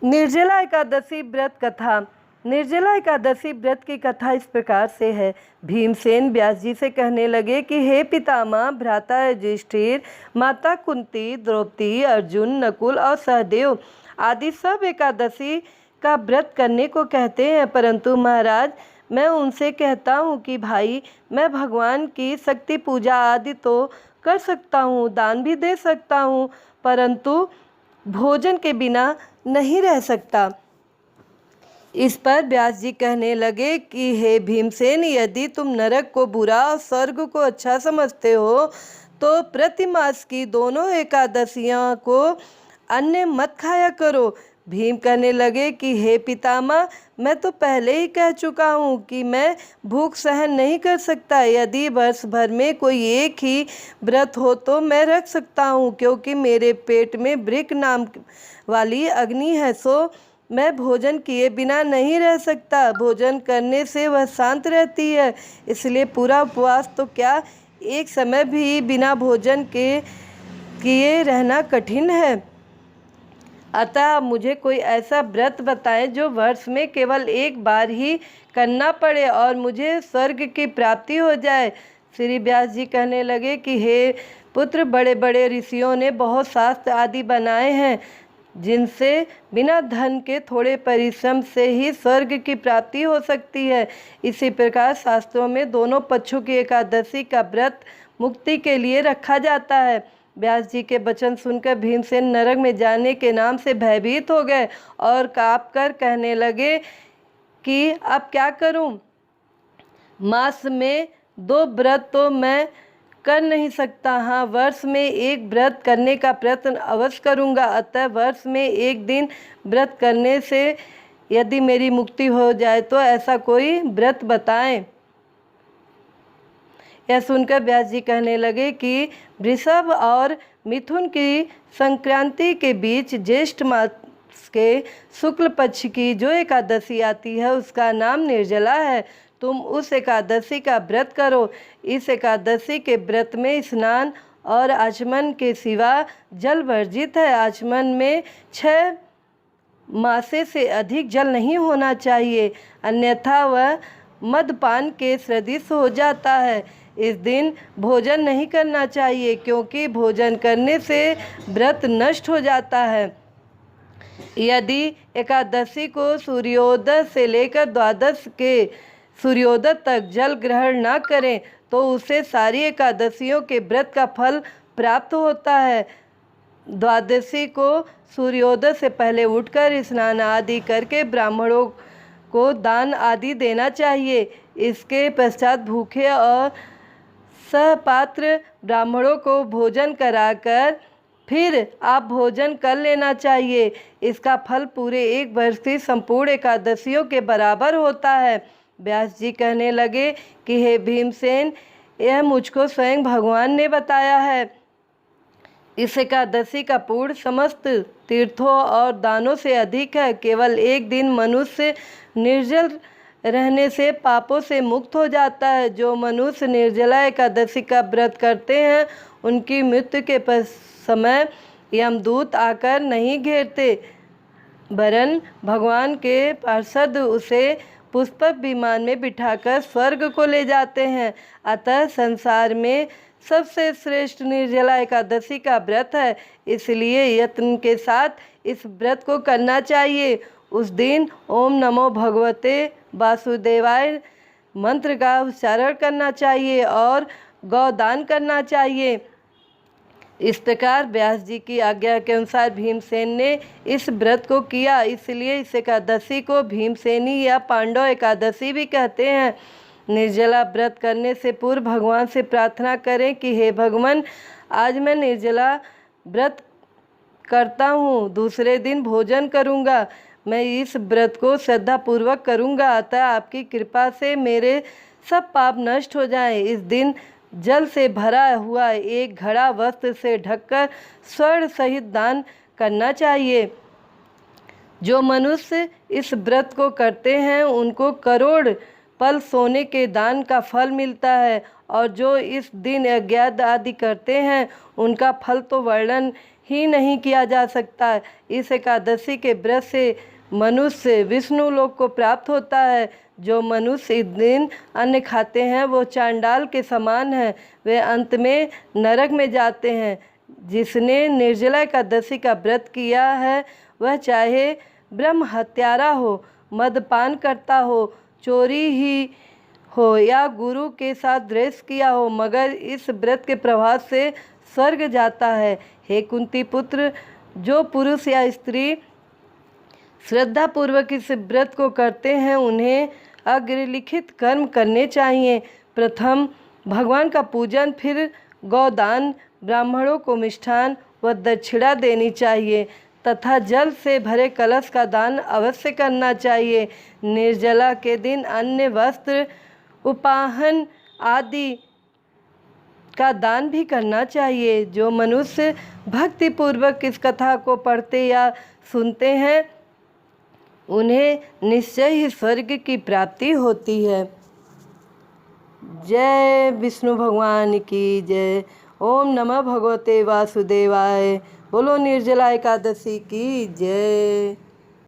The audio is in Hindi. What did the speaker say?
निर्जला एकादशी व्रत कथा। निर्जला एकादशी व्रत की कथा इस प्रकार से है। भीमसेन व्यास जी से कहने लगे कि हे पितामह, भ्राता युधिष्ठिर, माता कुंती, द्रौपदी, अर्जुन, नकुल और सहदेव आदि सब एकादशी का व्रत करने को कहते हैं, परंतु महाराज मैं उनसे कहता हूँ कि भाई, मैं भगवान की शक्ति पूजा आदि तो कर सकता हूँ, दान भी दे सकता हूँ, परंतु भोजन के बिना नहीं रह सकता। इस पर व्यास जी कहने लगे कि हे भीमसेन, यदि तुम नरक को बुरा और स्वर्ग को अच्छा समझते हो तो प्रतिमास की दोनों एकादशियां को अन्य मत खाया करो। भीम कहने लगे कि हे पितामह, मैं तो पहले ही कह चुका हूँ कि मैं भूख सहन नहीं कर सकता। यदि वर्ष भर में कोई एक ही व्रत हो तो मैं रख सकता हूँ, क्योंकि मेरे पेट में वृक नाम वाली अग्नि है, सो मैं भोजन किए बिना नहीं रह सकता। भोजन करने से वह शांत रहती है, इसलिए पूरा उपवास तो क्या, एक समय भी बिना भोजन के किए रहना कठिन है। अतः मुझे कोई ऐसा व्रत बताएं जो वर्ष में केवल एक बार ही करना पड़े और मुझे स्वर्ग की प्राप्ति हो जाए। श्री व्यास जी कहने लगे कि हे पुत्र, बड़े बड़े ऋषियों ने बहुत शास्त्र आदि बनाए हैं, जिनसे बिना धन के थोड़े परिश्रम से ही स्वर्ग की प्राप्ति हो सकती है। इसी प्रकार शास्त्रों में दोनों पक्षों की एकादशी का व्रत मुक्ति के लिए रखा जाता है। व्यास जी के वचन सुनकर भीमसेन नरक में जाने के नाम से भयभीत हो गए और काँप कर कहने लगे कि अब क्या करूं? मास में 2 व्रत तो मैं कर नहीं सकता। हाँ, वर्ष में एक व्रत करने का प्रयत्न अवश्य करूँगा। अतः वर्ष में एक दिन व्रत करने से यदि मेरी मुक्ति हो जाए तो ऐसा कोई व्रत बताएं। यह सुनकर व्यास जी कहने लगे कि वृषभ और मिथुन की संक्रांति के बीच ज्येष्ठ मास के शुक्ल पक्ष की जो एकादशी आती है उसका नाम निर्जला है। तुम उस एकादशी का व्रत करो। इस एकादशी के व्रत में स्नान और आचमन के सिवा जल वर्जित है। आचमन में 6 मासे से अधिक जल नहीं होना चाहिए, अन्यथा वह मदपान के सदृश हो जाता है। इस दिन भोजन नहीं करना चाहिए, क्योंकि भोजन करने से व्रत नष्ट हो जाता है। यदि एकादशी को सूर्योदय से लेकर द्वादश के सूर्योदय तक जल ग्रहण न करें तो उसे सारी एकादशियों के व्रत का फल प्राप्त होता है। द्वादशी को सूर्योदय से पहले उठकर स्नान आदि करके ब्राह्मणों को दान आदि देना चाहिए। इसके पश्चात भूखे और सहपात्र ब्राह्मणों को भोजन कराकर फिर आप भोजन कर लेना चाहिए। इसका फल पूरे एक वर्ष की संपूर्ण एकादशियों के बराबर होता है। व्यास जी कहने लगे कि हे भीमसेन, यह मुझको स्वयं भगवान ने बताया है। इस एकादशी का पूर्ण समस्त तीर्थों और दानों से अधिक है। केवल एक दिन मनुष्य निर्जल रहने से पापों से मुक्त हो जाता है। जो मनुष्य निर्जला एकादशी का व्रत करते हैं उनकी मृत्यु के समय यमदूत आकर नहीं घेरते, वरन भगवान के पार्षद उसे पुष्पक विमान में बिठाकर स्वर्ग को ले जाते हैं। अतः संसार में सबसे श्रेष्ठ निर्जला एकादशी का व्रत है, इसलिए यत्न के साथ इस व्रत को करना चाहिए। उस दिन ओम नमो भगवते वासुदेवाय मंत्र का उच्चारण करना चाहिए और गौदान करना चाहिए। इस प्रकार व्यास जी की आज्ञा के अनुसार भीमसेन ने इस व्रत को किया, इसलिए इस एकादशी को भीमसेनी या पांडव एकादशी भी कहते हैं। निर्जला व्रत करने से पूर्व भगवान से प्रार्थना करें कि हे भगवान, आज मैं निर्जला व्रत करता हूँ, दूसरे दिन भोजन करूँगा। मैं इस व्रत को श्रद्धापूर्वक करूँगा, अतः आपकी कृपा से मेरे सब पाप नष्ट हो जाएं। इस दिन जल से भरा हुआ एक घड़ा वस्त्र से ढककर स्वर्ण सहित दान करना चाहिए। जो मनुष्य इस व्रत को करते हैं उनको करोड़ पल सोने के दान का फल मिलता है, और जो इस दिन यज्ञ आदि करते हैं उनका फल तो वर्णन ही नहीं किया जा सकता। इस एकादशी के व्रत से मनुष्य विष्णु लोक को प्राप्त होता है। जो मनुष्य इस दिन अन्न खाते हैं वो चांडाल के समान हैं, वे अंत में नरक में जाते हैं। जिसने निर्जला एकादशी का व्रत किया है वह चाहे ब्रह्म हत्यारा हो, मदपान करता हो, चोरी ही हो या गुरु के साथ द्वेष किया हो, मगर इस व्रत के प्रभाव से स्वर्ग जाता है। हे कुंती पुत्र, जो पुरुष या स्त्री श्रद्धा पूर्वक इस व्रत को करते हैं उन्हें अग्रलिखित कर्म करने चाहिए। प्रथम भगवान का पूजन, फिर गौदान, ब्राह्मणों को मिष्ठान व दक्षिणा देनी चाहिए तथा जल से भरे कलश का दान अवश्य करना चाहिए। निर्जला के दिन अन्य वस्त्र, उपाहन आदि का दान भी करना चाहिए। जो मनुष्य भक्ति पूर्वक इस कथा को पढ़ते या सुनते हैं उन्हें निश्चय ही स्वर्ग की प्राप्ति होती है। जय विष्णु भगवान की जय। ओम नमः भगवते वासुदेवाय। बोलो निर्जला एकादशी की जय।